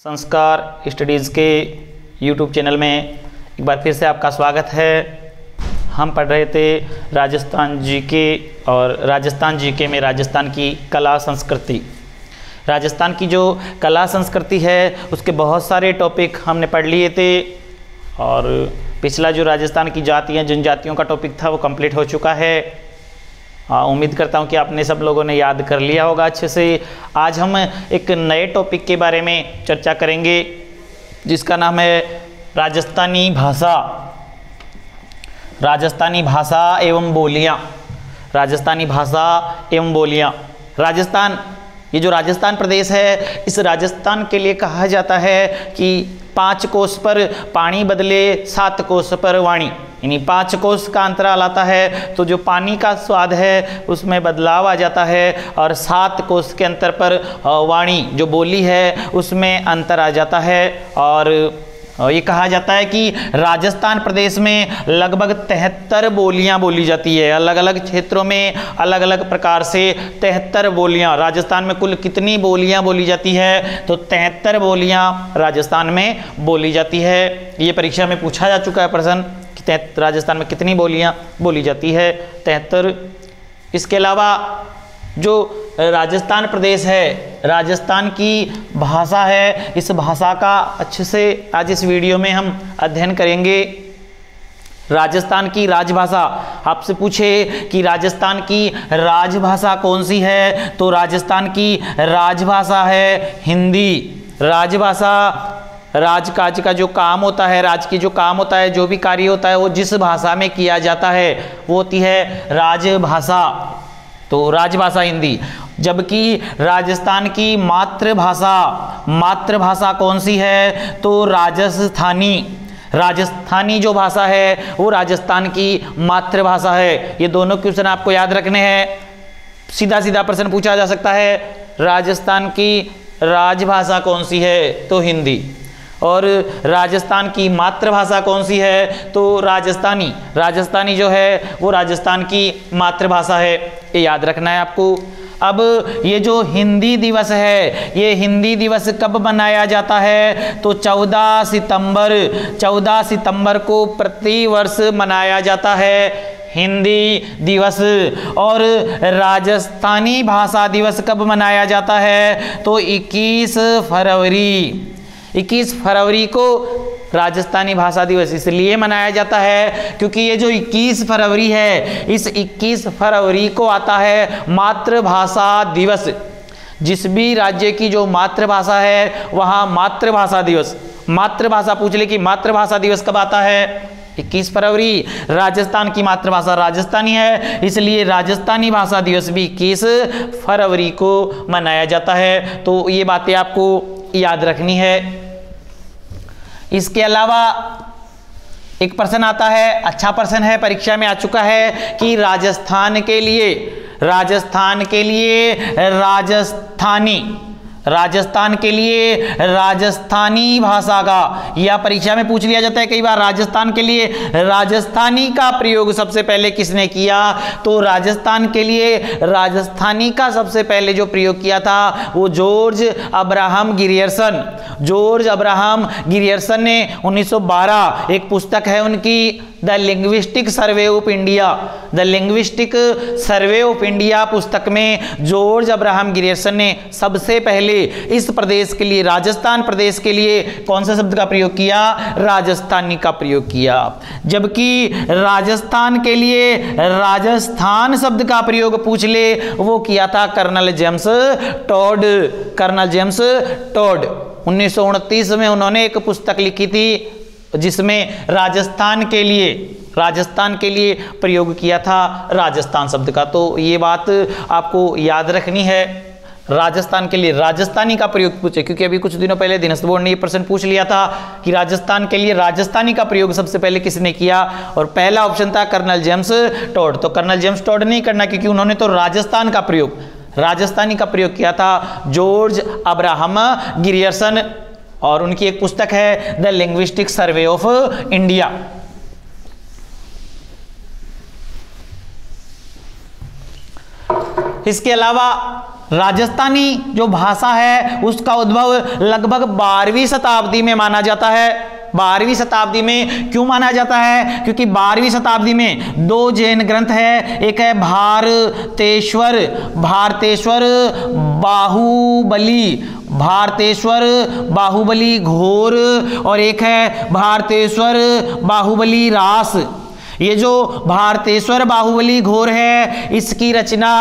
संस्कार स्टडीज़ के YouTube channel में एक बार फिर से आपका स्वागत है। हम पढ़ रहे थे राजस्थान जीके और राजस्थान जीके में राजस्थान की कला संस्कृति। राजस्थान की जो कला संस्कृति है उसके बहुत सारे टॉपिक हमने पढ़ लिए थे और पिछला जो राजस्थान की जातियाँ जनजातियों का टॉपिक था वो कंप्लीट हो चुका है। उम्मीद करता हूँ कि आपने सब लोगों ने याद कर लिया होगा अच्छे से। आज हम एक नए टॉपिक के बारे में चर्चा करेंगे जिसका नाम है राजस्थानी भाषा। राजस्थानी भाषा एवं बोलियाँ। राजस्थानी भाषा एवं बोलियाँ। राजस्थान, ये जो राजस्थान प्रदेश है, इस राजस्थान के लिए कहा जाता है कि 5 कोस पर पानी बदले 7 कोस पर वाणी, यानी 5 कोस का अंतराल आता है तो जो पानी का स्वाद है उसमें बदलाव आ जाता है और 7 कोस के अंतर पर वाणी जो बोली है उसमें अंतर आ जाता है। और ये कहा जाता है कि राजस्थान प्रदेश में लगभग 73 बोलियां बोली जाती है। अलग अलग क्षेत्रों में अलग अलग प्रकार से 73 बोलियां। राजस्थान में कुल कितनी बोलियां बोली जाती है? तो 73 बोलियां राजस्थान में बोली जाती है। ये परीक्षा में पूछा जा चुका है प्रश्न कि राजस्थान में कितनी बोलियां बोली जाती है? 73। इसके अलावा जो राजस्थान प्रदेश है, राजस्थान की भाषा है, इस भाषा का अच्छे से आज इस वीडियो में हम अध्ययन करेंगे। राजस्थान की राजभाषा, आपसे पूछे कि राजस्थान की राजभाषा कौन सी है, तो राजस्थान की राजभाषा है हिंदी। राजभाषा, राजकाज का जो काम होता है, राज की जो काम होता है, जो भी कार्य होता है वो जिस भाषा में किया जाता है वो होती है राजभाषा। तो राजभाषा हिंदी। जबकि राजस्थान की मातृभाषा कौन सी है? तो राजस्थानी। राजस्थानी जो भाषा है वो राजस्थान की मातृभाषा है। ये दोनों क्वेश्चन आपको याद रखने हैं। सीधा सीधा प्रश्न पूछा जा सकता है, राजस्थान की राजभाषा कौन सी है? तो हिंदी। और राजस्थान की मातृभाषा कौन सी है? तो राजस्थानी। राजस्थानी जो है वो राजस्थान की मातृभाषा है, ये याद रखना है आपको। अब ये जो हिंदी दिवस है, ये हिंदी दिवस कब मनाया जाता है? तो 14 सितंबर को प्रतिवर्ष मनाया जाता है हिंदी दिवस। और राजस्थानी भाषा दिवस कब मनाया जाता है? तो 21 फरवरी को राजस्थानी भाषा दिवस इसलिए मनाया जाता है क्योंकि ये जो 21 फरवरी है, इस 21 फरवरी को आता है मातृभाषा दिवस। जिस भी राज्य की जो मातृभाषा है वहाँ मातृभाषा दिवस, मातृभाषा पूछ ले कि मातृभाषा दिवस कब आता है? 21 फरवरी। राजस्थान की मातृभाषा राजस्थानी है, इसलिए राजस्थानी भाषा दिवस भी 21 फरवरी को मनाया जाता है। तो ये बातें आपको याद रखनी है। इसके अलावा एक प्रश्न आता है, अच्छा प्रश्न है, परीक्षा में आ चुका है कि राजस्थान के लिए राजस्थानी भाषा का, या परीक्षा में पूछ लिया जाता है कई बार, राजस्थान के लिए राजस्थानी का प्रयोग सबसे पहले किसने किया? तो राजस्थान के लिए राजस्थानी का सबसे पहले जो प्रयोग किया था वो जॉर्ज अब्राहम गिरियर्सन ने 1912, एक पुस्तक है उनकी the linguistic survey of India पुस्तक में जॉर्ज अब्राहम गिरियर्सन ने सबसे पहले इस प्रदेश के लिए, राजस्थान प्रदेश के लिए कौन सा शब्द का प्रयोग किया? राजस्थानी का प्रयोग किया। जबकि राजस्थान के लिए राजस्थान शब्द का प्रयोग पूछ ले वो किया था कर्नल जेम्स टॉड। 1929 में उन्होंने एक पुस्तक लिखी थी जिसमें राजस्थान के लिए प्रयोग किया था राजस्थान शब्द का। तो ये बात आपको याद रखनी है। राजस्थान के लिए राजस्थानी का प्रयोग पूछे, क्योंकि अभी कुछ दिनों पहले दिनस्थ बोर्ड ने ये प्रश्न पूछ लिया था कि राजस्थान के लिए राजस्थानी का प्रयोग सबसे पहले किसने किया, और पहला ऑप्शन था कर्नल जेम्स टॉड। तो कर्नल जेम्स टॉड नहीं करना, क्योंकि उन्होंने तो राजस्थानी का प्रयोग किया था जॉर्ज अब्राहम गिरियर्सन, और उनकी एक पुस्तक है the linguistic survey of India. इसके अलावा राजस्थानी जो भाषा है उसका उद्भव लगभग 12वीं शताब्दी में माना जाता है। 12वीं शताब्दी में क्यों माना जाता है? क्योंकि 12वीं शताब्दी में 2 जैन ग्रंथ है, एक है भारतेश्वर बाहुबली घोर, और एक है भारतेश्वर बाहुबली रास। ये जो भारतेश्वर बाहुबली घोर है इसकी रचना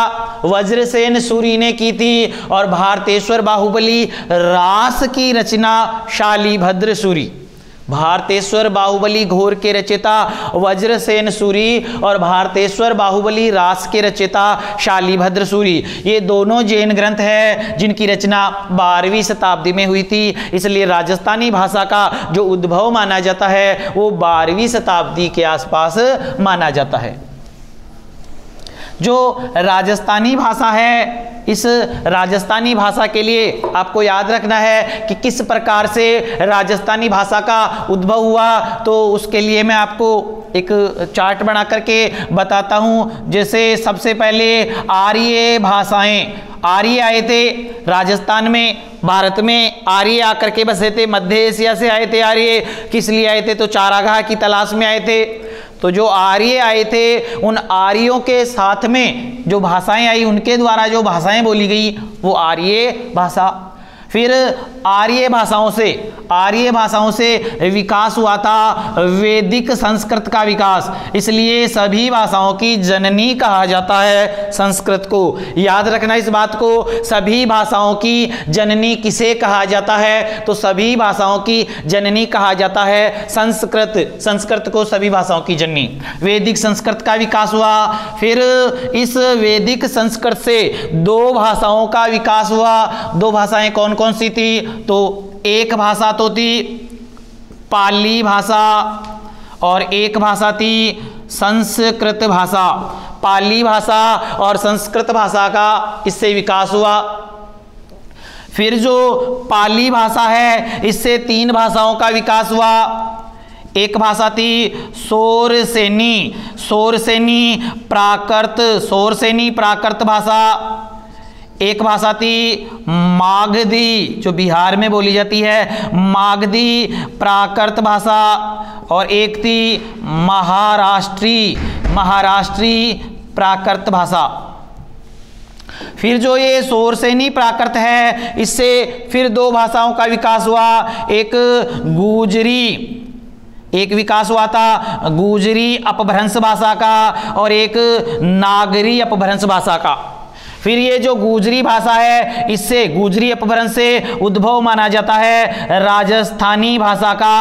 वज्रसेन सूरी ने की थी, और भारतेश्वर बाहुबली रास की रचना शालिभद्र सूरी। भारतेश्वर बाहुबली घोर के रचयिता वज्रसेन सूरी और भारतेश्वर बाहुबली रास के रचयिता शालिभद्र सूरी। ये दोनों जैन ग्रंथ हैं जिनकी रचना 12वीं शताब्दी में हुई थी। इसलिए राजस्थानी भाषा का जो उद्भव माना जाता है वो 12वीं शताब्दी के आसपास माना जाता है। जो राजस्थानी भाषा है, इस राजस्थानी भाषा के लिए आपको याद रखना है कि किस प्रकार से राजस्थानी भाषा का उद्भव हुआ। तो उसके लिए मैं आपको एक चार्ट बना करके बताता हूँ। जैसे सबसे पहले आर्य भाषाएं, आर्य आए थे राजस्थान में, भारत में आर्य आकर के बसे थे। मध्य एशिया से आए थे आर्य। किस लिए आए थे? तो चारागाह की तलाश में आए थे। तो जो आर्य आए थे उन आर्यों के साथ में जो भाषाएं आई, उनके द्वारा जो भाषाएं बोली गई वो आर्य भाषा। फिर आर्य भाषाओं से विकास हुआ था वैदिक संस्कृत का विकास। इसलिए सभी भाषाओं की जननी कहा जाता है संस्कृत को। याद रखना इस बात को, सभी भाषाओं की जननी किसे कहा जाता है? तो सभी भाषाओं की जननी कहा जाता है संस्कृत। संस्कृत को सभी भाषाओं की जननी। वैदिक संस्कृत का विकास हुआ। फिर इस वैदिक संस्कृत से 2 भाषाओं का विकास हुआ। 2 भाषाएं कौन कौन सी थी? तो एक भाषा तो थी पाली भाषा और एक भाषा थी संस्कृत भाषा। पाली भाषा और संस्कृत भाषा का इससे विकास हुआ। फिर जो पाली भाषा है इससे 3 भाषाओं का विकास हुआ। एक भाषा थी सोरसेनी प्राकृत भाषा। एक भाषा थी मागधी जो बिहार में बोली जाती है, मागधी प्राकृत भाषा। और एक थी महाराष्ट्री प्राकृत भाषा। फिर जो ये सोरसेनी प्राकृत है इससे फिर 2 भाषाओं का विकास हुआ। एक विकास हुआ था गुजरी अपभ्रंश भाषा का और एक नागरी अपभ्रंश भाषा का। फिर ये जो गुजरी भाषा है इससे गुजरी अपभ्रंश से उद्भव माना जाता है राजस्थानी भाषा का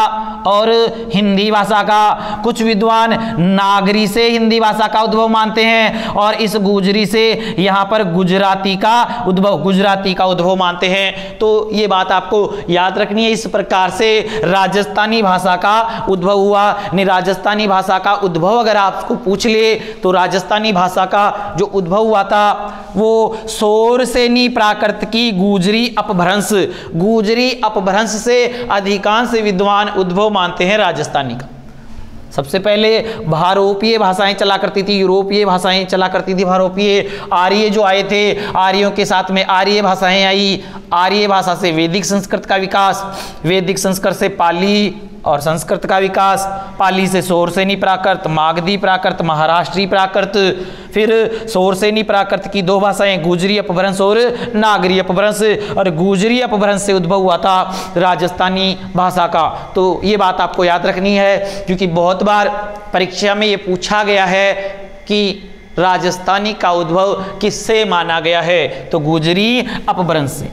और हिंदी भाषा का। कुछ विद्वान नागरी से हिंदी भाषा का उद्भव मानते हैं और इस गुजरी से यहाँ पर गुजराती का उद्भव मानते हैं। तो ये बात आपको याद रखनी है। इस प्रकार से राजस्थानी भाषा का उद्भव हुआ। राजस्थानी भाषा का उद्भव अगर आपको पूछ ले तो राजस्थानी भाषा का जो उद्भव हुआ था वो सोरसेनी प्राकृत की गुजरी अपभ्रंश से अधिकांश विद्वान उद्भव मानते हैं राजस्थानी का। सबसे पहले भारोपीय भाषाएं चला करती थी, यूरोपीय भाषाएं चला करती थी। भारोपीय आर्य जो आए थे, आर्यों के साथ में आर्य भाषाएं आई। आर्य भाषा से वैदिक संस्कृत का विकास, वैदिक संस्कृत से पाली और संस्कृत का विकास, पाली से सोरसेनी प्राकृत, मागधी प्राकृत, महाराष्ट्री प्राकृत। फिर सोरसेनी प्राकृत की 2 भाषाएं गुजरी अपभ्रंश और नागरी अपभ्रंश, और गुजरी अपभ्रंश से उद्भव हुआ था राजस्थानी भाषा का। तो ये बात आपको याद रखनी है क्योंकि बहुत बार परीक्षा में ये पूछा गया है कि राजस्थानी का उद्भव किससे माना गया है? तो गुजरी अपभ्रंश से।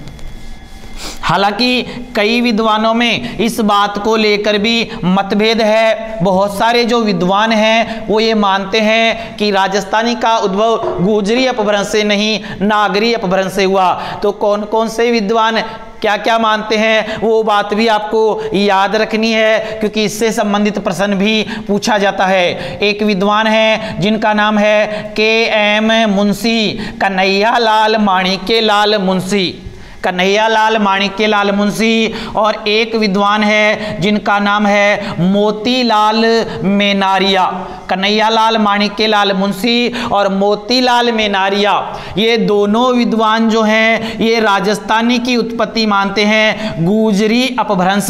हालांकि कई विद्वानों में इस बात को लेकर भी मतभेद है। बहुत सारे जो विद्वान हैं वो ये मानते हैं कि राजस्थानी का उद्भव गुजरी अपभ्रंश से नहीं नागरी अपभ्रंश से हुआ। तो कौन कौन से विद्वान क्या क्या मानते हैं वो बात भी आपको याद रखनी है क्योंकि इससे संबंधित प्रश्न भी पूछा जाता है। एक विद्वान है जिनका नाम है के.एम. मुंशी, कन्हैया लाल माणिक्य लाल मुंशी। कन्हैयालाल माणिक्यलाल मुंशी, और एक विद्वान है जिनका नाम है मोतीलाल मेनारिया। कन्हैयालाल माणिक्यलाल मुंशी और मोतीलाल मेनारिया, ये दोनों विद्वान जो हैं ये राजस्थानी की उत्पत्ति मानते हैं गुजरी अपभ्रंश,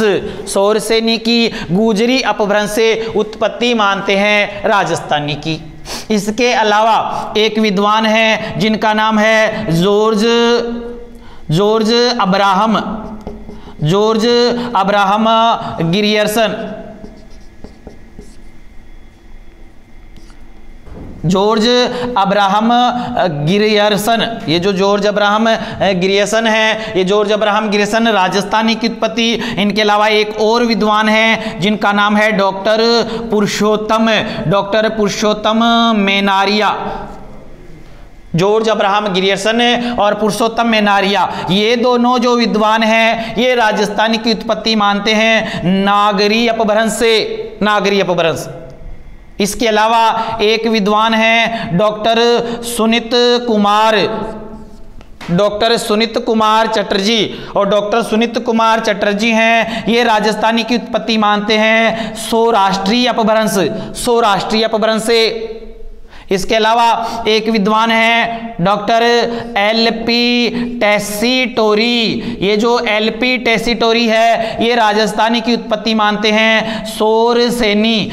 शौरसेनी की गुजरी अपभ्रंश से उत्पत्ति मानते हैं राजस्थानी की। इसके अलावा एक विद्वान है जिनका नाम है George Abraham Grierson. George Abraham Grierson, ये जो जॉर्ज अब्राहम गिरियर्सन है, ये जॉर्ज अब्राहम गिरियर्सन राजस्थानी की उत्पत्ति। इनके अलावा एक और विद्वान है जिनका नाम है डॉक्टर पुरुषोत्तम मेनारिया। जॉर्ज अब्राहम गिरियर्सन और पुरुषोत्तम मेनारिया, ये दोनों जो विद्वान हैं ये राजस्थानी की उत्पत्ति मानते हैं नागरी अपभ्रंश से, नागरी अपभ्रंश। इसके अलावा एक विद्वान है डॉक्टर सुनीत कुमार चटर्जी, और डॉक्टर सुनीत कुमार चटर्जी हैं ये राजस्थानी की उत्पत्ति मानते हैं सौराष्ट्रीय अपभ्रंश से। इसके अलावा एक विद्वान है डॉक्टर एलपी टेसीटोरी, ये जो एलपी टेसीटोरी है ये राजस्थानी की उत्पत्ति मानते हैं सौरसेनी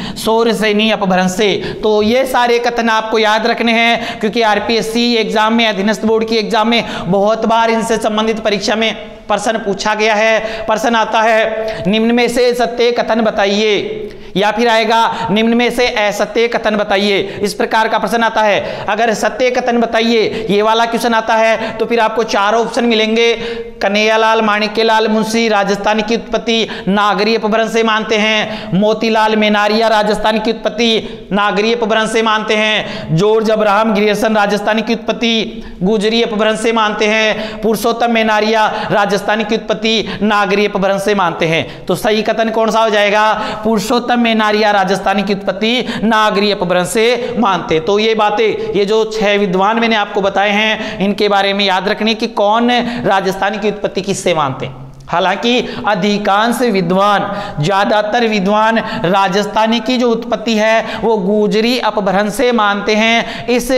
अपभ्रंश से। तो ये सारे कथन आपको याद रखने हैं क्योंकि आरपीएससी एग्जाम में, अधीनस्थ बोर्ड की एग्जाम में बहुत बार इनसे संबंधित परीक्षा में प्रश्न पूछा गया है। प्रश्न आता है निम्न में से सत्य कथन बताइए, या फिर आएगा निम्न में से असत्य कथन बताइए, इस प्रकार का प्रश्न आता है। अगर सत्य कथन बताइए ये वाला क्वेश्चन आता है तो फिर आपको चारों ऑप्शन मिलेंगे। कन्हैयालाल माणिक्यलाल मुंशी राजस्थानी की उत्पत्ति नागरी अपभ्रंश से मानते हैं, मोतीलाल मेनारिया राजस्थानी की उत्पत्ति नागरी अपभ्रंश से मानते हैं, जॉर्ज अब्राहम गिरियर्सन राजस्थानी की उत्पत्ति गुजरी अपभ्रंश से मानते हैं, पुरुषोत्तम मेनारिया राजस्थानी की उत्पत्ति नागरी अपभ्रंश से मानते हैं। तो सही कथन कौन सा हो जाएगा? पुरुषोत्तम मेनारिया राजस्थानी की उत्पत्ति नागरी अपभ्रंश से मानते। तो ये बातें, ये जो 6 विद्वान मैंने आपको बताए हैं इनके बारे में याद रखनी कि कौन राजस्थानी की उत्पत्ति किससे मानते हैं। हालांकि अधिकांश विद्वान, ज्यादातर विद्वान राजस्थानी की जो उत्पत्ति है वो गुजरी अपभ्रंश से मानते हैं। इस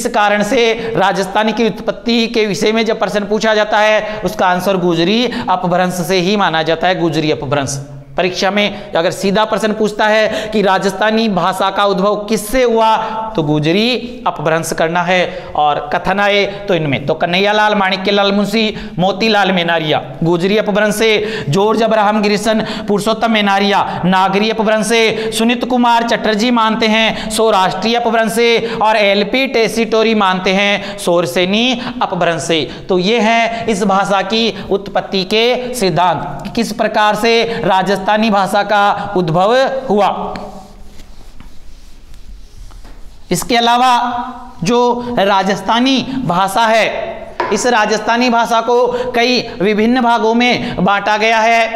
कारण से राजस्थानी की उत्पत्ति के विषय में जब प्रश्न पूछा जाता है उसका आंसर गुजरी अपभ्रंश से ही माना जाता है, गुजरी अपभ्रंश। परीक्षा में अगर सीधा प्रश्न पूछता है कि राजस्थानी भाषा का उद्भव किससे हुआ तो गुजरी अपभ्रंश करना है। और कथन आए तो इनमें तो कन्हैयालाल माणिक्यलाल मुंशी, मोतीलाल मेनारिया गुजरी अपभ्रंश से, जॉर्ज अब्राहम गिरियर्सन पुरुषोत्तम मेनारिया नागरी अपभ्रंश से, सुनीत कुमार चटर्जी मानते हैं सौराष्ट्रीय अपभ्रंश से, और एलपी टेसीटोरी मानते हैं सौरसेनी अपभ्रंश से। तो ये है इस भाषा की उत्पत्ति के सिद्धांत, किस प्रकार से राजस्थानी भाषा का उद्भव हुआ। इसके अलावा जो राजस्थानी भाषा है, इस राजस्थानी भाषा को कई विभिन्न भागों में बांटा गया है।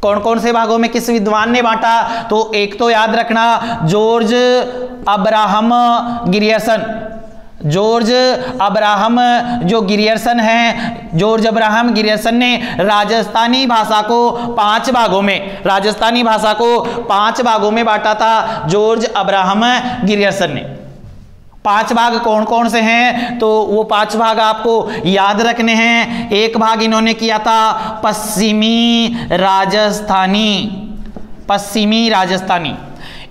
कौन कौन से भागों में किस विद्वान ने बांटा? तो एक तो याद रखना George Abraham Grierson. George Abraham जो गिरियर्सन हैं, जॉर्ज अब्राहम गिरियर्सन ने राजस्थानी भाषा को 5 भागों में, राजस्थानी भाषा को 5 भागों में बांटा था जॉर्ज अब्राहम गिरियर्सन ने। 5 भाग कौन कौन से हैं? तो वो 5 भाग आपको याद रखने हैं। एक भाग इन्होंने किया था पश्चिमी राजस्थानी।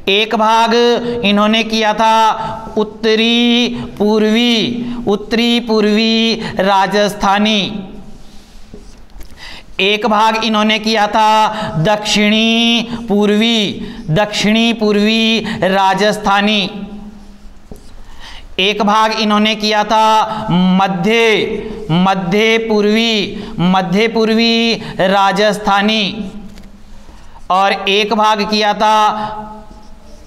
एक भाग इन्होंने किया था उत्तरी पूर्वी राजस्थानी। एक भाग इन्होंने किया था दक्षिणी पूर्वी राजस्थानी। एक भाग इन्होंने किया था मध्य पूर्वी राजस्थानी, और एक भाग किया था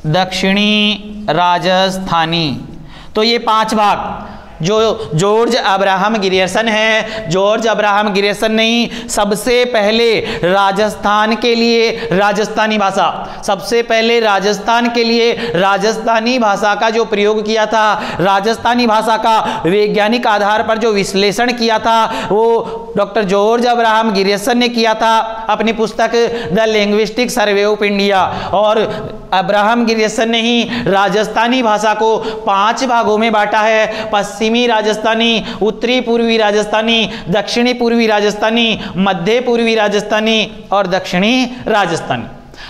दक्षिणी राजस्थानी। तो ये 5 भाग जो जॉर्ज अब्राहम ग्रियर्सन है, जॉर्ज अब्राहम ग्रियर्सन ने सबसे पहले राजस्थान के लिए राजस्थानी भाषा, सबसे पहले राजस्थान के लिए राजस्थानी भाषा का जो प्रयोग किया था, राजस्थानी भाषा का वैज्ञानिक आधार पर जो विश्लेषण किया था वो डॉक्टर जॉर्ज अब्राहम ग्रियर्सन ने किया था अपनी पुस्तक the linguistic survey of India. और अब्राहम ग्रियर्सन ने ही राजस्थानी भाषा को 5 भागों में बांटा है, पश्चिमी राजस्थानी, उत्तरी पूर्वी राजस्थानी, दक्षिणी पूर्वी राजस्थानी, मध्य पूर्वी राजस्थानी और दक्षिणी राजस्थानी।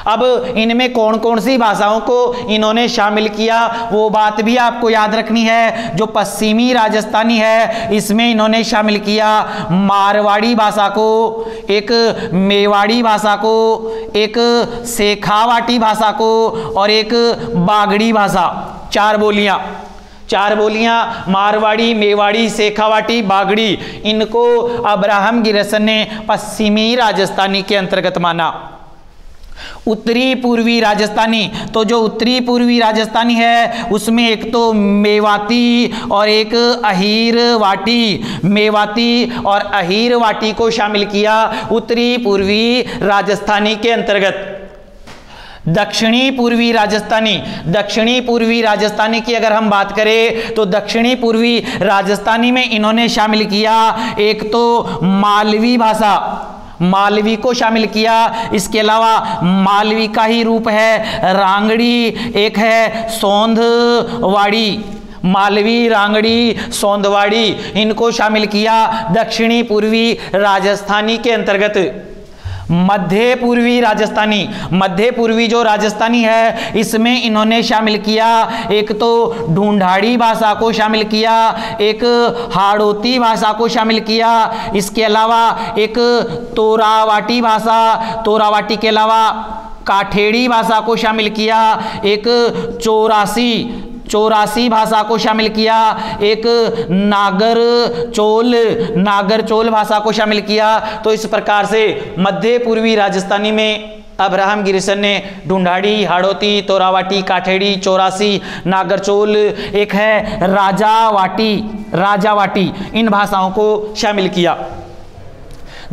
अब इनमें कौन कौन सी भाषाओं को इन्होंने शामिल किया वो बात भी आपको याद रखनी है। जो पश्चिमी राजस्थानी है इसमें इन्होंने शामिल किया मारवाड़ी भाषा को, एक मेवाड़ी भाषा को, एक शेखावाटी भाषा को और एक बागड़ी भाषा। 4 बोलियां मारवाड़ी, मेवाड़ी, शेखावाटी, बागड़ी, इनको अब्राहम ग्रियर्सन ने पश्चिमी राजस्थानी के अंतर्गत माना। उत्तरी पूर्वी राजस्थानी, तो जो उत्तरी पूर्वी राजस्थानी है उसमें एक तो मेवाती और एक अहीरवाटी, मेवाती और अहीरवाटी को शामिल किया उत्तरी पूर्वी राजस्थानी के अंतर्गत। दक्षिणी पूर्वी राजस्थानी की अगर हम बात करें तो दक्षिणी पूर्वी राजस्थानी में इन्होंने शामिल किया एक तो मालवी भाषा, मालवी को शामिल किया। इसके अलावा मालवी का ही रूप है रांगड़ी, एक है सोंधवाड़ी, मालवी, रांगड़ी, सोंधवाड़ी, इनको शामिल किया दक्षिणी पूर्वी राजस्थानी के अंतर्गत। मध्य पूर्वी जो राजस्थानी है इसमें इन्होंने शामिल किया एक तो ढूंढाड़ी भाषा को शामिल किया, एक हाड़ौती भाषा को शामिल किया, इसके अलावा एक तोरावाटी भाषा, तोरावाटी के अलावा काठेड़ी भाषा को शामिल किया, एक चौरासी भाषा को शामिल किया, एक नागरचोल भाषा को शामिल किया। तो इस प्रकार से मध्य पूर्वी राजस्थानी में अब्राहम ग्रियर्सन ने ढूंढाड़ी, हाड़ौती, तोरावाटी, काठेड़ी, चौरासी, नागरचोल, एक है राजावाटी, इन भाषाओं को शामिल किया।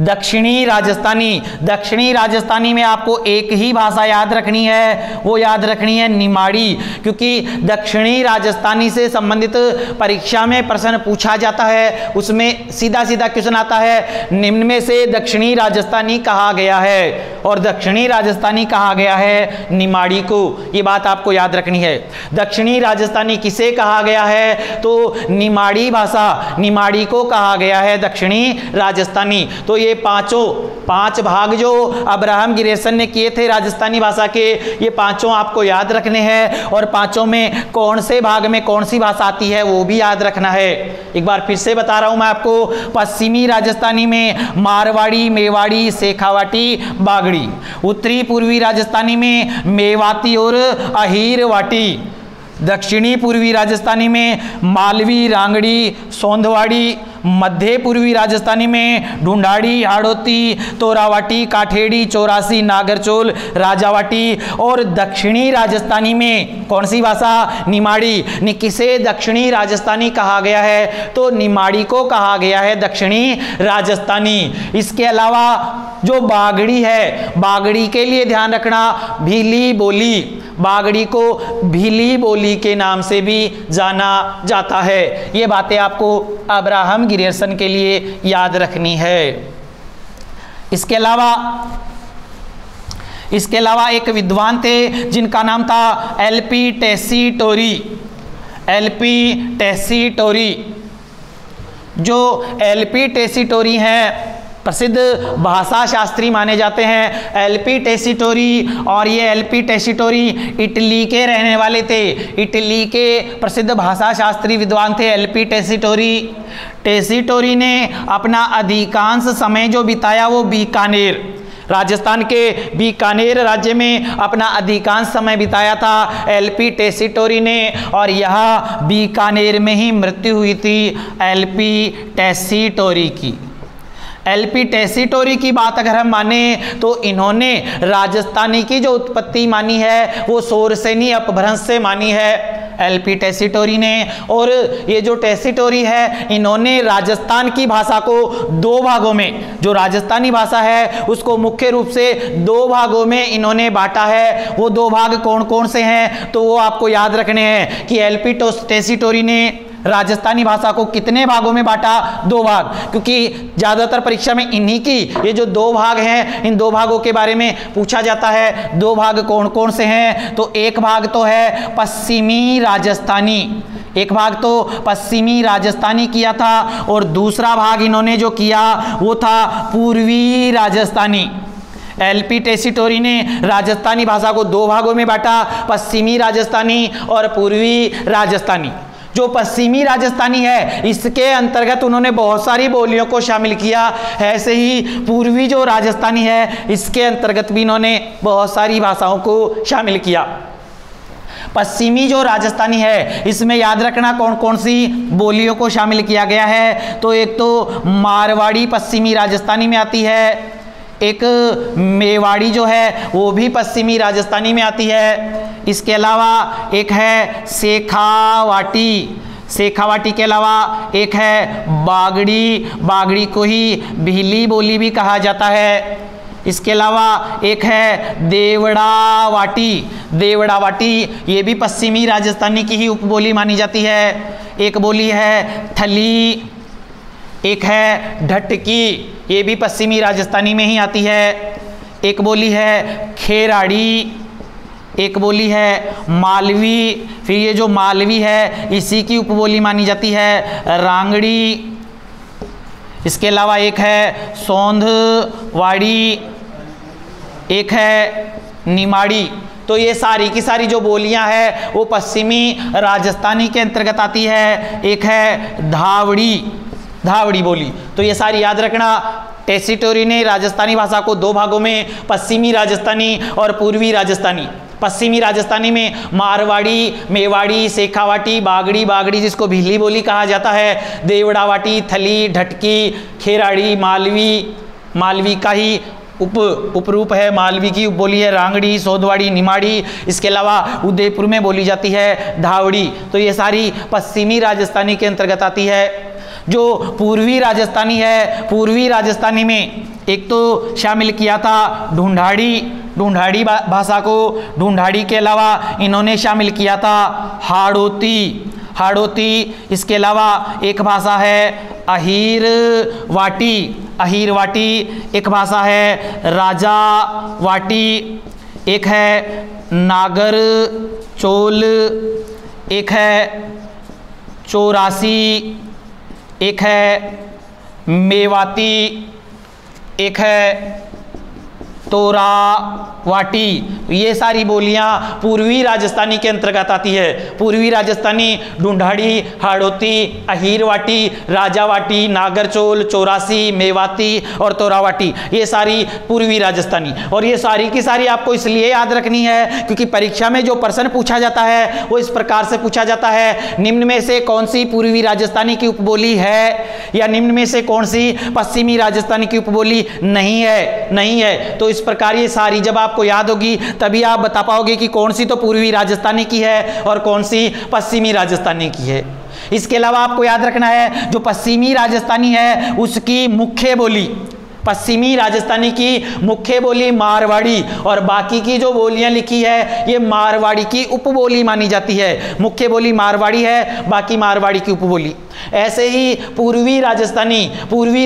दक्षिणी राजस्थानी में आपको एक ही भाषा याद रखनी है, वो याद रखनी है निमाड़ी, क्योंकि दक्षिणी राजस्थानी से संबंधित परीक्षा में प्रश्न पूछा जाता है, उसमें सीधा क्वेश्चन आता है निम्न में से दक्षिणी राजस्थानी कहा गया है, और दक्षिणी राजस्थानी कहा गया है निमाड़ी को। ये बात आपको याद रखनी है। दक्षिणी राजस्थानी किसे कहा गया है तो निमाड़ी भाषा, निमाड़ी को कहा गया है दक्षिणी राजस्थानी। तो ये 5 भाग जो अब्राहम ग्रियर्सन ने किए थे राजस्थानी भाषा के, ये 5 आपको याद रखने हैं, और 5 में कौन से भाग में कौन सी भाषा आती है वो भी याद रखना है। एक बार फिर से बता रहा हूं मैं आपको, पश्चिमी राजस्थानी में मारवाड़ी, मेवाड़ी, शेखावाटी, बागड़ी। उत्तरी पूर्वी राजस्थानी में मेवाती और अहीरवाटी। दक्षिणी पूर्वी राजस्थानी में मालवी, रांगड़ी, सोंधवाड़ी। मध्य पूर्वी राजस्थानी में ढूंढाड़ी, हाड़ौती, तोरावाटी, काठेड़ी, चौरासी, नागरचोल, राजावाटी। और दक्षिणी राजस्थानी में कौन सी भाषा निमाड़ी। किसे दक्षिणी राजस्थानी कहा गया है तो निमाड़ी को कहा गया है दक्षिणी राजस्थानी। इसके अलावा जो बागड़ी है, बागड़ी के लिए ध्यान रखना भीली बोली, बागड़ी को भीली बोली के नाम से भी जाना जाता है। ये बातें आपको अब्राहम ग्रियर्सन के लिए याद रखनी है। इसके अलावा एक विद्वान थे जिनका नाम था एलपी टेसीटोरी। जो एलपी टेसीटोरी हैं प्रसिद्ध भाषा शास्त्री माने जाते हैं एलपी टेसीटोरी, और ये एलपी टेसीटोरी इटली के रहने वाले थे। इटली के प्रसिद्ध भाषा शास्त्री विद्वान थे एलपी टेसीटोरी। टेसीटोरी ने अपना अधिकांश समय जो बिताया वो बीकानेर, राजस्थान के बीकानेर राज्य में अपना अधिकांश समय बिताया था एलपी टेसीटोरी ने, और यह बीकानेर में ही मृत्यु हुई थी एलपी टेसीटोरी की। एलपी टेसीटोरी की बात अगर हम माने तो इन्होंने राजस्थानी की जो उत्पत्ति मानी है वो शोरसेनी अपभ्रंश से मानी है। एलपी टेसीटोरी ने। और ये जो टेसीटोरी है इन्होंने राजस्थान की भाषा को दो भागों में, जो राजस्थानी भाषा है उसको मुख्य रूप से दो भागों में इन्होंने बांटा है। वो दो भाग कौन कौन से हैं तो वो आपको याद रखने हैं कि एलपी टेसीटोरी ने राजस्थानी भाषा को कितने भागों में बांटा, दो भाग, क्योंकि ज्यादातर परीक्षा में इन्हीं की ये जो दो भाग हैं इन दो भागों के बारे में पूछा जाता है। दो भाग कौन कौन से हैं तो एक भाग तो है पश्चिमी राजस्थानी, एक भाग तो पश्चिमी राजस्थानी किया था और दूसरा भाग इन्होंने जो किया वो था पूर्वी राजस्थानी। एलपी टेसीटोरी ने राजस्थानी भाषा को दो भागों में बांटा, पश्चिमी राजस्थानी और पूर्वी राजस्थानी। जो पश्चिमी राजस्थानी है इसके अंतर्गत उन्होंने बहुत सारी बोलियों को शामिल किया, ऐसे ही पूर्वी जो राजस्थानी है इसके अंतर्गत भी इन्होंने बहुत सारी भाषाओं को शामिल किया। पश्चिमी जो राजस्थानी है इसमें याद रखना कौन कौन सी बोलियों को शामिल किया गया है। तो एक तो मारवाड़ी पश्चिमी राजस्थानी में आती है, एक मेवाड़ी जो है वो भी पश्चिमी राजस्थानी में आती है। इसके अलावा एक है शेखावाटी, शेखावाटी के अलावा एक है बागड़ी, बागड़ी को ही भीली बोली भी कहा जाता है। इसके अलावा एक है देवड़ावाटी, देवड़ावाटी ये भी पश्चिमी राजस्थानी की ही उपबोली मानी जाती है। एक बोली है थली, एक है ढटकी, ये भी पश्चिमी राजस्थानी में ही आती है। एक बोली है खेराड़ी, एक बोली है मालवी, फिर ये जो मालवी है इसी की उपबोली मानी जाती है रांगड़ी। इसके अलावा एक है सौंधवाड़ी, एक है निमाड़ी। तो ये सारी की सारी जो बोलियां हैं वो पश्चिमी राजस्थानी के अंतर्गत आती है। एक है धावड़ी, धावड़ी बोली। तो ये सारी याद रखना। टेसीटोरी ने राजस्थानी भाषा को दो भागों में, पश्चिमी राजस्थानी और पूर्वी राजस्थानी। पश्चिमी राजस्थानी में मारवाड़ी, मेवाड़ी, शेखावाटी, बागड़ी, बागड़ी जिसको भीली बोली कहा जाता है, देवड़ावाटी, थली, ढटकी, खेराड़ी, मालवी, मालवी का ही उपरूप है, मालवी की उपबोली है रांगड़ी, सौंधवाड़ी, निमाड़ी। इसके अलावा उदयपुर में बोली जाती है धावड़ी। तो ये सारी पश्चिमी राजस्थानी के अंतर्गत आती है। जो पूर्वी राजस्थानी है, पूर्वी राजस्थानी में एक तो शामिल किया था ढूंढाड़ी, ढूंढाड़ी भाषा को। ढूंढाड़ी के अलावा इन्होंने शामिल किया था हाड़ौती, हाड़ौती। इसके अलावा एक भाषा है अहीरवाटी, अहीरवाटी। एक भाषा है राजावाटी, एक है नागर चोल, एक है चौरासी, एक है मेवाती, एक है तोरावाटी। ये सारी बोलियां पूर्वी राजस्थानी के अंतर्गत आती है। पूर्वी राजस्थानी ढूंढाड़ी, हाड़ौती, अहीरवाटी, राजावाटी, नागरचोल, चौरासी, मेवाती और तोरावाटी, ये सारी पूर्वी राजस्थानी। और ये सारी की सारी आपको इसलिए याद रखनी है क्योंकि परीक्षा में जो प्रश्न पूछा जाता है वो इस प्रकार से पूछा जाता है, निम्न में से कौन सी पूर्वी राजस्थानी की उपबोली है या निम्न में से कौन सी पश्चिमी राजस्थानी की उपबोली नहीं है, नहीं है। तो इस प्रकार ये सारी जब आपको याद होगी तभी आप बता पाओगे कि कौन सी तो पूर्वी राजस्थानी की है और कौन सी पश्चिमी राजस्थानी की है। इसके अलावा आपको याद रखना है जो पश्चिमी राजस्थानी है उसकी मुख्य बोली, पश्चिमी राजस्थानी की मुख्य बोली मारवाड़ी और बाकी की जो बोलियां लिखी है ये मारवाड़ी की उपबोली मानी जाती है। मुख्य बोली मारवाड़ी है, बाकी मारवाड़ी की उपबोली। ऐसे ही पूर्वी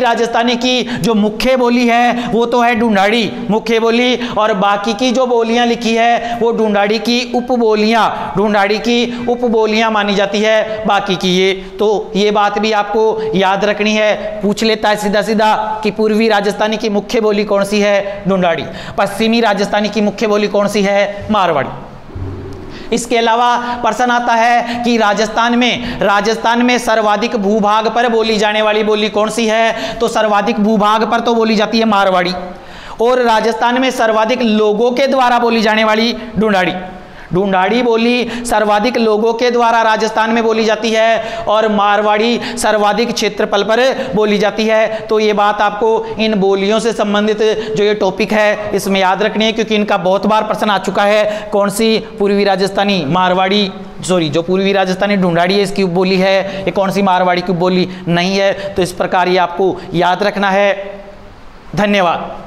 राजस्थानी की जो मुख्य बोली है वो तो है ढूंढाड़ी मुख्य बोली और बाकी की जो बोलियां लिखी है वो ढूंढाड़ी की उपबोलियां, ढूंढाड़ी की उपबोलियां मानी जाती है बाकी की। ये तो ये बात भी आपको याद रखनी है। पूछ लेता है सीधा सीधा कि पूर्वी राजस्थानी की मुख्य बोली कौन सी है, ढूंढाड़ी। पश्चिमी राजस्थानी की मुख्य बोली कौन सी है, मारवाड़ी। इसके अलावा प्रश्न आता है कि राजस्थान में सर्वाधिक भूभाग पर बोली जाने वाली बोली कौन सी है, तो सर्वाधिक भूभाग पर तो बोली जाती है मारवाड़ी और राजस्थान में सर्वाधिक लोगों के द्वारा बोली जाने वाली ढूंढाड़ी। ढूंढाड़ी बोली सर्वाधिक लोगों के द्वारा राजस्थान में बोली जाती है और मारवाड़ी सर्वाधिक क्षेत्रफल पर बोली जाती है। तो ये बात आपको इन बोलियों से संबंधित जो ये टॉपिक है इसमें याद रखनी है, क्योंकि इनका बहुत बार प्रश्न आ चुका है। कौन सी पूर्वी राजस्थानी मारवाड़ी, सॉरी जो पूर्वी राजस्थानी ढूंढाड़ी है इसकी उपबोली है, ये कौन सी मारवाड़ी की उपबोली नहीं है। तो इस प्रकार ये आपको याद रखना है। धन्यवाद।